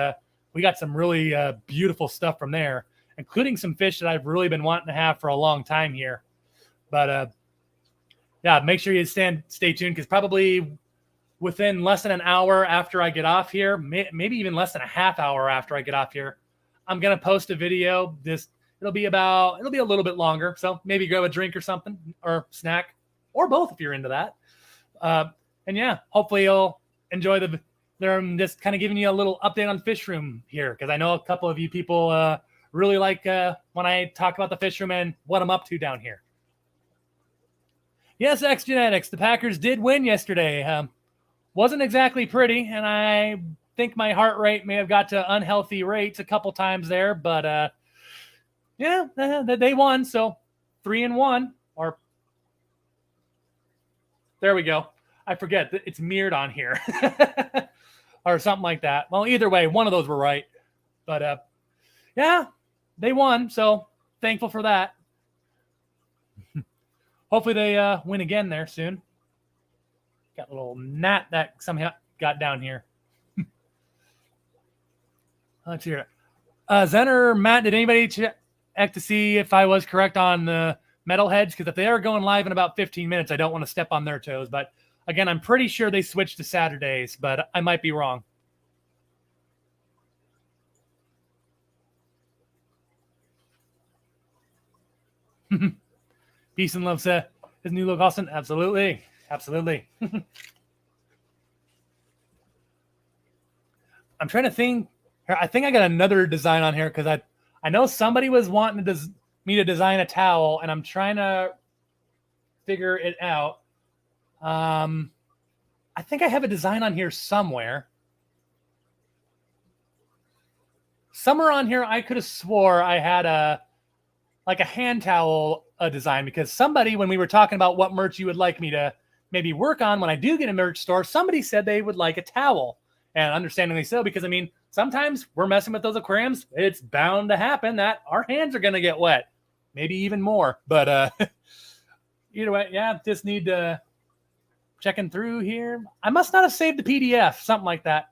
we got some really beautiful stuff from there, including some fish that I've really been wanting to have for a long time here. But yeah, make sure you stay tuned, because probably within less than an hour after I get off here, maybe even less than a half hour after I get off here, I'm going to post a video. It'll be a little bit longer. So maybe grab a drink or something, or snack, or both if you're into that. And yeah, hopefully you'll enjoy I'm just kind of giving you a little update on fish room here, because I know a couple of you people really like when I talk about the fish room and what I'm up to down here. Yes, X Genetics, the Packers did win yesterday. Wasn't exactly pretty, and I think my heart rate may have got to unhealthy rates a couple times there, but yeah, they won, so 3-1, or there we go. I forget, it's mirrored on here, or something like that. Well, either way, one of those were right, but yeah, they won, so thankful for that. Hopefully they win again there soon. Got a little gnat that somehow got down here. Let's hear it. Zen or Matt, did anybody check to see if I was correct on the metalheads? Because if they are going live in about 15 minutes, I don't want to step on their toes. But again, I'm pretty sure they switched to Saturdays, but I might be wrong. Beeson loves his new look, Austin. Absolutely. Absolutely. I'm trying to think. I think I got another design on here, because I know somebody was wanting me to design a towel, and I'm trying to figure it out. I think I have a design on here somewhere. Somewhere on here, I could have swore I had a hand towel design, because somebody, when we were talking about what merch you would like me to maybe work on when I do get a merch store, somebody said they would like a towel. And understandably so, because I mean, sometimes we're messing with those aquariums. It's bound to happen that our hands are going to get wet, maybe even more. But either way, yeah, just need to checking through here. I must not have saved the PDF, something like that.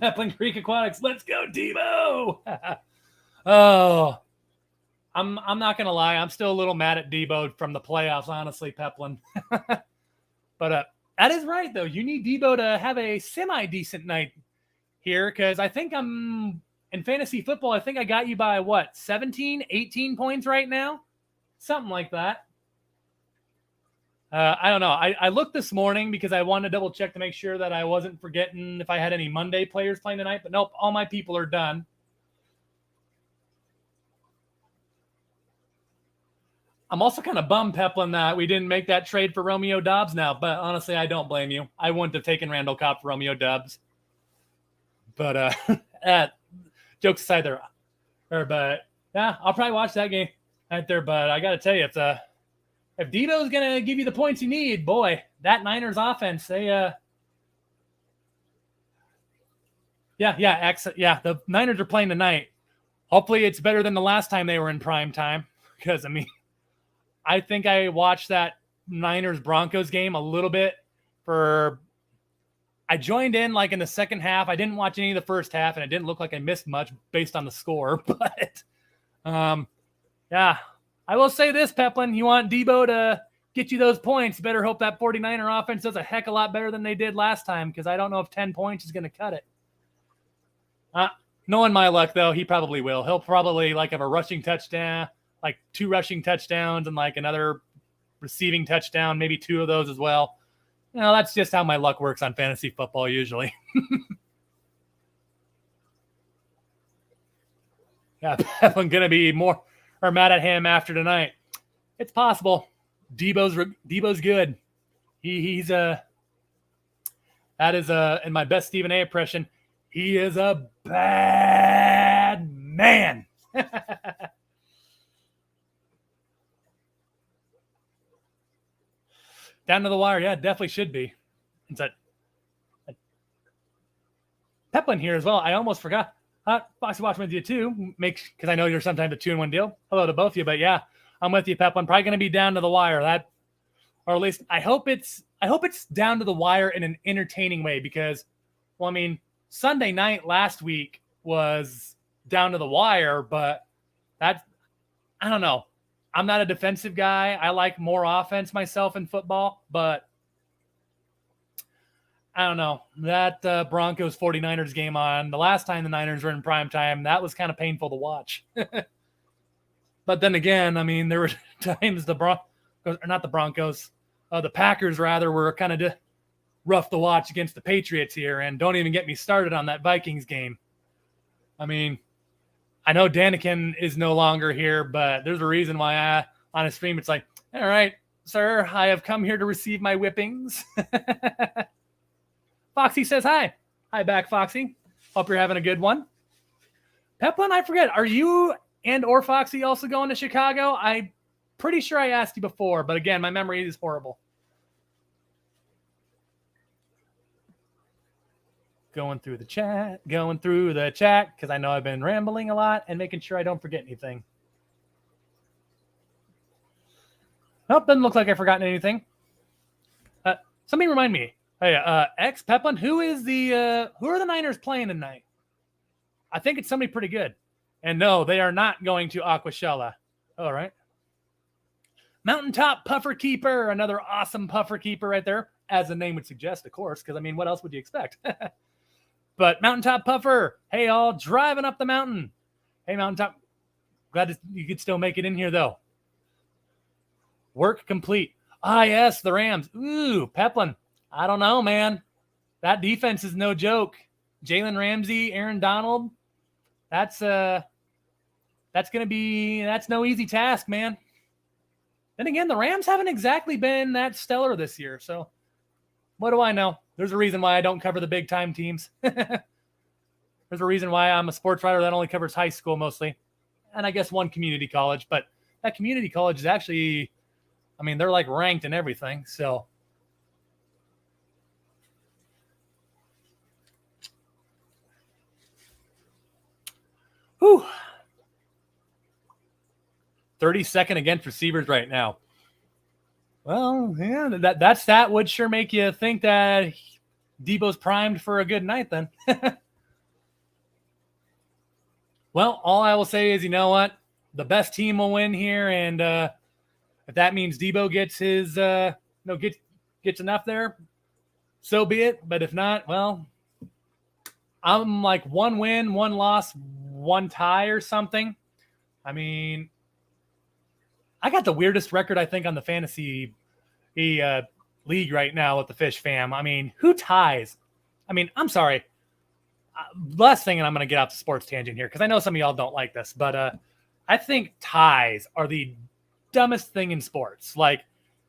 Peplin Creek Aquatics, let's go, Debo! Oh, I'm not gonna lie, I'm still a little mad at Debo from the playoffs, honestly, Peplin. But that is right, though. You need Debo to have a semi-decent night here, because I think I'm in fantasy football. I think I got you by what, 17, 18 points right now, something like that. I don't know. I looked this morning because I wanted to double check to make sure that I wasn't forgetting if I had any Monday players playing tonight, but nope, all my people are done. I'm also kind of bummed, Peplin, that we didn't make that trade for Romeo Doubs now, but honestly, I don't blame you. I wouldn't have taken Randall Cobb for Romeo Doubs. But jokes aside there. But yeah, I'll probably watch that game right there, but I got to tell you, if Debo's going to give you the points you need, boy, that Niners offense, the Niners are playing tonight. Hopefully it's better than the last time they were in prime time, because, I mean, I think I watched that Niners-Broncos game a little bit I joined in like in the second half. I didn't watch any of the first half, and it didn't look like I missed much based on the score, but yeah. I will say this, Peplin, you want Debo to get you those points, better hope that 49er offense does a heck of a lot better than they did last time, because I don't know if 10 points is going to cut it. Knowing my luck, though, he probably will. He'll probably have a rushing touchdown, like 2 rushing touchdowns and like another receiving touchdown, maybe 2 of those as well. You know, that's just how my luck works on fantasy football usually. Yeah, I'm going to be more mad at him after tonight. It's possible. Debo's good. He's that is in my best Stephen A impression, he is a bad man. Down to the wire, yeah, definitely should be. It's a Peplin here as well. I almost forgot. Foxy watching with you too, because I know you're sometimes a 2-in-1 deal. Hello to both of you, but yeah, I'm with you, Peplin. Probably going to be down to the wire. That, or at least I hope it's down to the wire in an entertaining way, because, well, I mean, Sunday night last week was down to the wire, but I don't know. I'm not a defensive guy. I like more offense myself in football, but I don't know. That Broncos 49ers game on the last time the Niners were in prime time, that was kind of painful to watch. But then again, I mean, there were times the Packers rather were kind of rough to watch against the Patriots here, and don't even get me started on that Vikings game. I mean, I know Danikin is no longer here, but there's a reason why on a stream it's like, all right, sir, I have come here to receive my whippings. Foxy says hi. Hi back, Foxy. Hope you're having a good one. Peplin, I forget, are you and or Foxy also going to Chicago? I'm pretty sure I asked you before, but again, my memory is horrible. Going through the chat, because I know I've been rambling a lot and making sure I don't forget anything. Nope, doesn't look like I've forgotten anything. Somebody remind me. Hey, X Peplin, who are the Niners playing tonight? I think it's somebody pretty good. And no, they are not going to Aquashella. All right. Mountaintop Puffer Keeper, another awesome Puffer Keeper right there, as the name would suggest, of course, because I mean, what else would you expect? But Mountaintop Puffer, hey, all driving up the mountain. Hey, Mountaintop, glad you could still make it in here, though. Work complete. Ah, yes, the Rams. Ooh, Peplin. I don't know, man. That defense is no joke. Jalen Ramsey, Aaron Donald. That's no easy task, man. Then again, the Rams haven't exactly been that stellar this year, so what do I know? There's a reason why I don't cover the big-time teams. There's a reason why I'm a sports writer that only covers high school mostly, and I guess one community college. But that community college is actually, I mean, they're like ranked and everything. So, whew. 32nd against receivers right now. Well, yeah, that stat would sure make you think that Debo's primed for a good night then. Well, all I will say is, you know what? The best team will win here, and if that means Debo gets his gets enough there, so be it. But if not, well, I'm like 1 win, 1 loss, 1 tie or something. I mean, I got the weirdest record, I think, on the fantasy league right now with the Fish fam. I mean, who ties? I mean, I'm sorry. Last thing, and I'm going to get off the sports tangent here because I know some of y'all don't like this, but I think ties are the dumbest thing in sports. Like,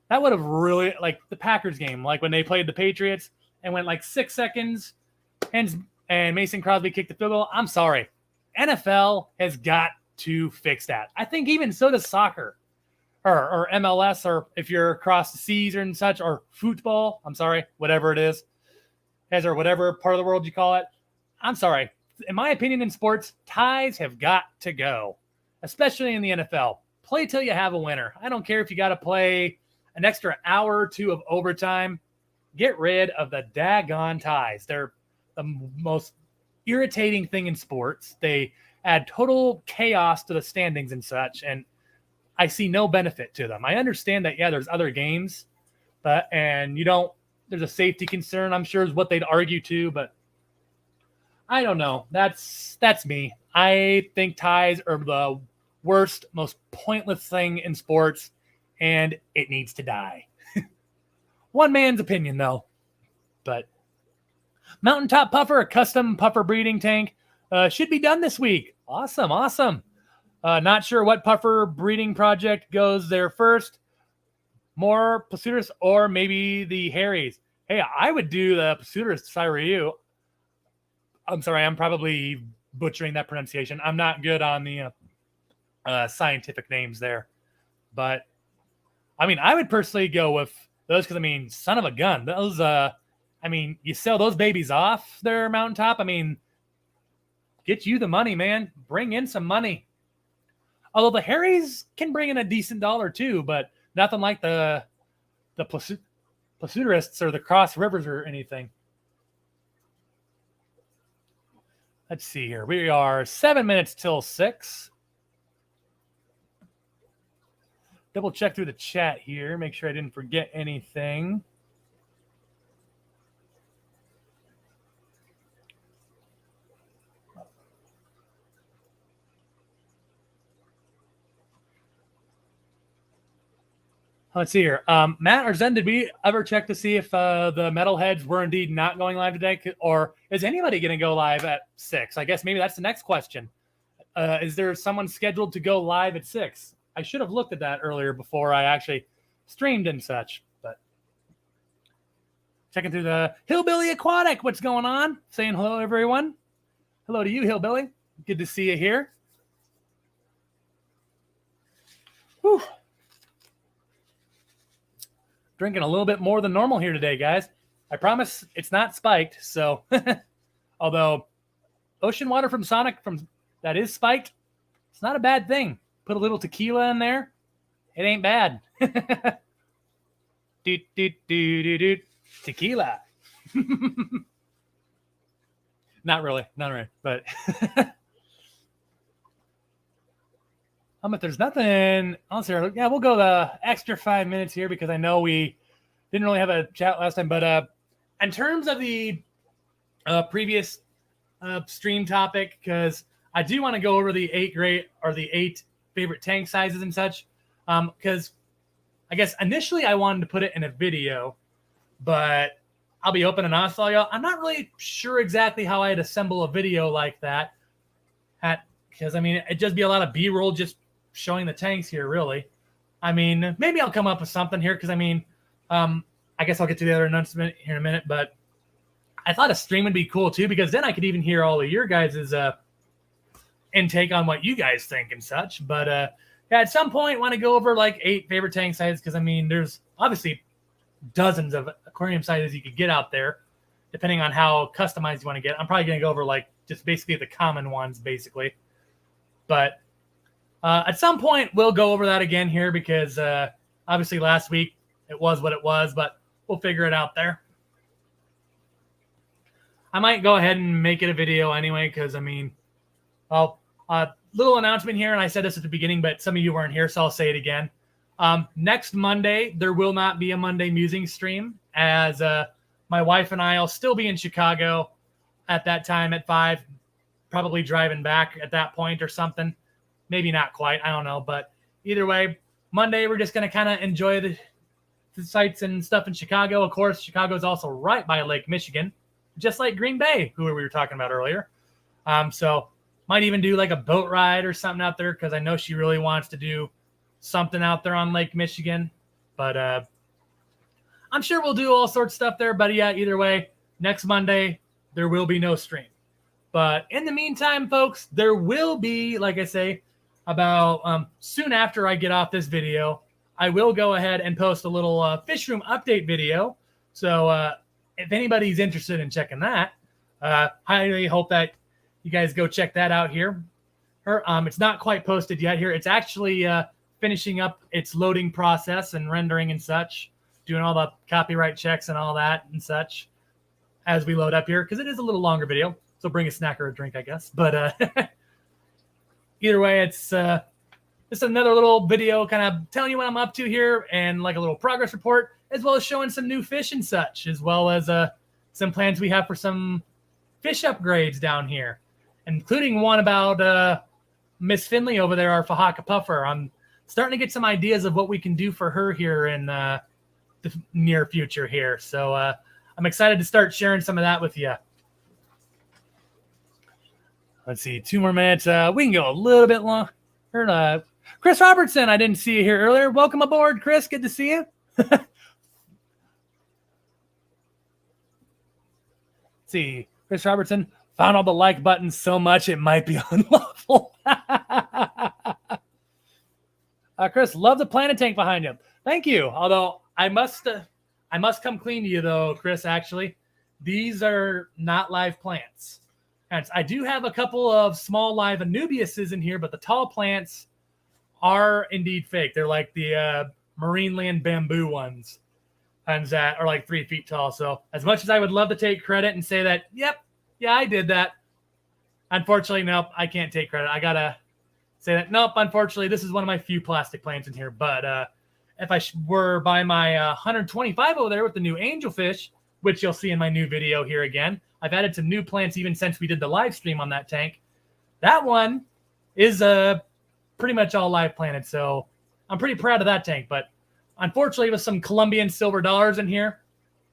that would have really, like the Packers game, like when they played the Patriots and went like 6 seconds and Mason Crosby kicked the field goal. I'm sorry. NFL has got to fix that. I think even so does soccer. Or MLS, or if you're across the seas or and such, or football, I'm sorry, whatever it is, or whatever part of the world you call it. I'm sorry. In my opinion, in sports, ties have got to go, especially in the NFL. Play till you have a winner. I don't care if you got to play an extra hour or 2 of overtime. Get rid of the daggone ties. They're the most irritating thing in sports. They add total chaos to the standings and such, and I see no benefit to them. I understand that, yeah, there's other games, there's a safety concern, I'm sure is what they'd argue too, but I don't know. That's me. I think ties are the worst, most pointless thing in sports, and it needs to die. One man's opinion, though. But Mountaintop Puffer, a custom puffer breeding tank, should be done this week. Awesome. Not sure what puffer breeding project goes there first. More Pseudotus or maybe the Harrys. Hey, I would do the Pseudotus if I were you. I'm sorry, I'm probably butchering that pronunciation. I'm not good on the scientific names there. But I mean, I would personally go with those because, I mean, son of a gun. Those, I mean, you sell those babies off their mountaintop. I mean, get you the money, man. Bring in some money. Although the Harrys can bring in a decent dollar too, but nothing like the Placidurists or the Cross Rivers or anything. Let's see here. We are 7 minutes till 6. Double check through the chat here. Make sure I didn't forget anything. Let's see here. Matt or Zen, did we ever check to see if the metalheads were indeed not going live today? Or is anybody going to go live at 6? I guess maybe that's the next question. Is there someone scheduled to go live at 6? I should have looked at that earlier before I actually streamed and such. But checking through the Hillbilly Aquatic. What's going on? Saying hello, everyone. Hello to you, Hillbilly. Good to see you here. Whew. Drinking a little bit more than normal here today, guys. I promise it's not spiked. So, although ocean water from Sonic that is spiked, it's not a bad thing. Put a little tequila in there. It ain't bad. Tequila. Not really. But if there's nothing else here, yeah, we'll go the extra 5 minutes here because I know we didn't really have a chat last time. But in terms of the previous stream topic, because I do want to go over the 8 favorite tank sizes and such, because I guess initially I wanted to put it in a video, but I'll be open and honest with y'all. I'm not really sure exactly how I'd assemble a video like that, because I mean it'd just be a lot of B-roll just showing the tanks here, really. I mean, maybe I'll come up with something here, because I mean, I guess I'll get to the other announcement here in a minute, but I thought a stream would be cool too, because then I could even hear all of your guys' intake on what you guys think and such. But yeah, at some point want to go over like 8 favorite tank sizes, because I mean there's obviously dozens of aquarium sizes you could get out there depending on how customized you want to get. I'm probably going to go over like just basically the common ones basically, but at some point we'll go over that again here, because obviously last week it was what it was, but we'll figure it out there. I might go ahead and make it a video anyway, because I mean, little announcement here, and I said this at the beginning, but some of you weren't here, so I'll say it again. Next Monday, there will not be a Monday Musings stream, as my wife and I will still be in Chicago at that time at 5, probably driving back at that point or something. Maybe not quite, I don't know. But either way, Monday, we're just going to kind of enjoy the sights and stuff in Chicago. Of course, Chicago is also right by Lake Michigan, just like Green Bay, who we were talking about earlier. So might even do like a boat ride or something out there, because I know she really wants to do something out there on Lake Michigan. But I'm sure we'll do all sorts of stuff there. But yeah, either way, next Monday, there will be no stream. But in the meantime, folks, there will be, like I say, about soon after I get off this video, I will go ahead and post a little fish room update video. So if anybody's interested in checking that, highly hope that you guys go check that out here. It's not quite posted yet here. It's actually finishing up its loading process and rendering and such, doing all the copyright checks and all that and such as we load up here, because it is a little longer video. So bring a snack or a drink, I guess. But either way, it's just another little video kind of telling you what I'm up to here, and like a little progress report, as well as showing some new fish and such, as well as some plans we have for some fish upgrades down here, including one about Miss Finley over there, our Fahaka Puffer. I'm starting to get some ideas of what we can do for her here in the near future here. So I'm excited to start sharing some of that with you. Let's see, 2 more minutes. We can go a little bit long. Chris Robertson, I didn't see you here earlier. Welcome aboard, Chris. Good to see you. Let's see, Chris Robertson found all the like buttons so much it might be unlawful. Chris, love the planted tank behind you. Thank you. Although I must come clean to you though, Chris. Actually, these are not live plants. And I do have a couple of small live Anubiuses in here, but the tall plants are indeed fake. They're like the marine land bamboo ones, and that are like 3 feet tall. So as much as I would love to take credit and say that, yep, yeah, I did that. Unfortunately, nope, I can't take credit. I gotta say that, nope, unfortunately, this is one of my few plastic plants in here. But if I were by my 125 over there with the new angelfish, which you'll see in my new video here again, I've added some new plants even since we did the live stream on that tank. That one is pretty much all live planted, so I'm pretty proud of that tank. But unfortunately, with some Colombian silver dollars in here,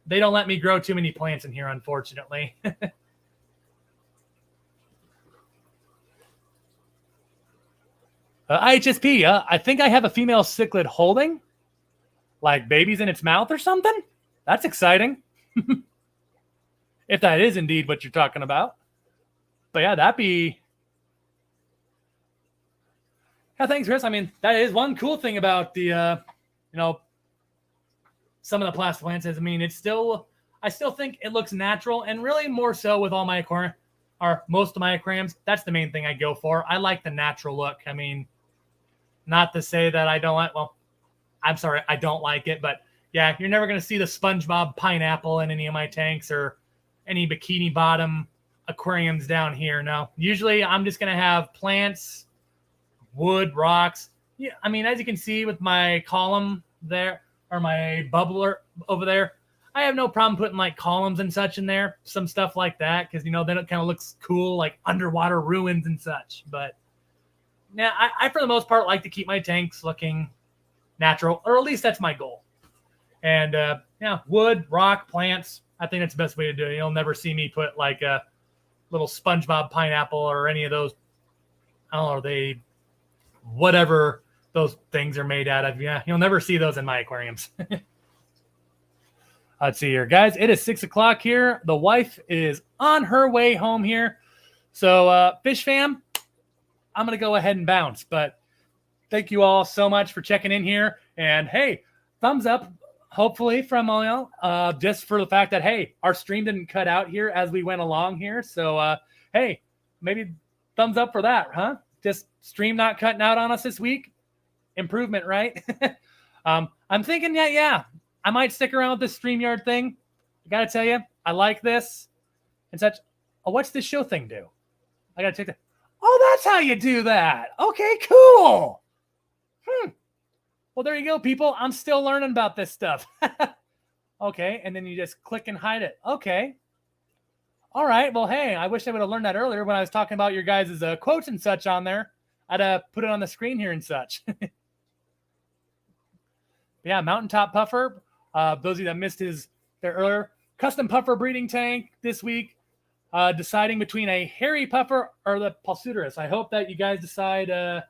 they don't let me grow too many plants in here, unfortunately. IHSP, I think I have a female cichlid holding, like babies in its mouth or something. That's exciting. If that is indeed what you're talking about. But yeah, that'd be... Yeah, thanks, Chris. I mean, that is one cool thing about the, some of the plastic plants is, I mean, I still think it looks natural, and really more so with all my aquarium, or most of my aquariums, that's the main thing I go for. I like the natural look. I mean, not to say that I don't like, well, I'm sorry, I don't like it, but yeah, you're never going to see the SpongeBob pineapple in any of my tanks or any bikini bottom aquariums down here. No, usually I'm just going to have plants, wood, rocks. Yeah, I mean, as you can see with my column there, or my bubbler over there, I have no problem putting like columns and such in there, some stuff like that, because, then it kind of looks cool, like underwater ruins and such. But yeah, I for the most part like to keep my tanks looking natural, or at least that's my goal. And wood, rock, plants, I think that's the best way to do it. You'll never see me put like a little SpongeBob pineapple or any of those, I don't know, whatever those things are made out of. Yeah, you'll never see those in my aquariums. Let's see here, guys. It is 6 o'clock here. The wife is on her way home here. So, Fish Fam, I'm going to go ahead and bounce. But thank you all so much for checking in here. And, hey, thumbs up, hopefully, from all y'all, just for the fact that, hey, our stream didn't cut out here as we went along here. So, hey, maybe thumbs up for that, huh? Just stream not cutting out on us this week. Improvement, right? I'm thinking, yeah, I might stick around with this Streamyard thing. I got to tell you, I like this and such. Oh, what's this show thing do? I got to take that. Oh, that's how you do that. Okay, cool. Well, there you go, people. I'm still learning about this stuff. Okay, and then you just click and hide it. Okay. All right. Well, hey, I wish I would have learned that earlier when I was talking about your guys' quotes and such on there. I'd put it on the screen here and such. Yeah, Mountaintop Puffer. Those of you that missed their earlier custom puffer breeding tank this week. Deciding between a hairy puffer or the Pulsuterus. I hope that you guys decide I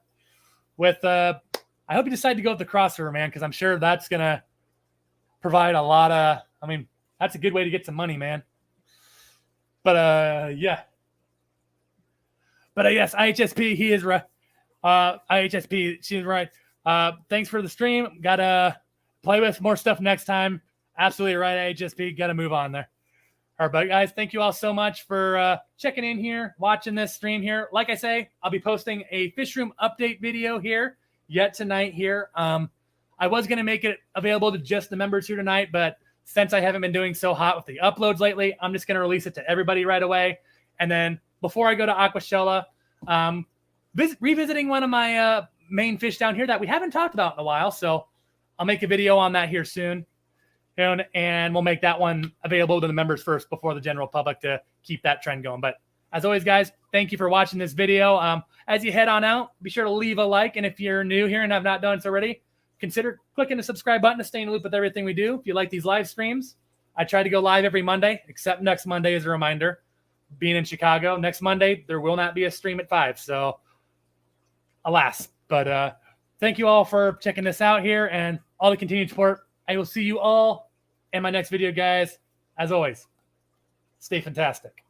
hope you decide to go with the crossover, man, because I'm sure that's gonna provide a lot of. I mean, that's a good way to get some money, man. But yeah. But yes, IHSP, he is right. IHSP, she's right. Thanks for the stream. Gotta play with more stuff next time. Absolutely right, IHSP. Gotta move on there. All right, but guys, thank you all so much for checking in here, watching this stream here. Like I say, I'll be posting a fish room update video here yet tonight here. I was going to make it available to just the members here tonight, but since I haven't been doing so hot with the uploads lately, I'm just going to release it to everybody right away. And then before I go to Aquashella, revisiting one of my main fish down here that we haven't talked about in a while. So I'll make a video on that here soon. And we'll make that one available to the members first before the general public to keep that trend going. But as always, guys, thank you for watching this video. As you head on out, be sure to leave a like. And if you're new here and have not done so already, consider clicking the subscribe button to stay in the loop with everything we do. If you like these live streams, I try to go live every Monday, except next Monday as a reminder. Being in Chicago, next Monday, there will not be a stream at 5. So, alas. But thank you all for checking this out here and all the continued support. I will see you all in my next video, guys. As always, stay fantastic.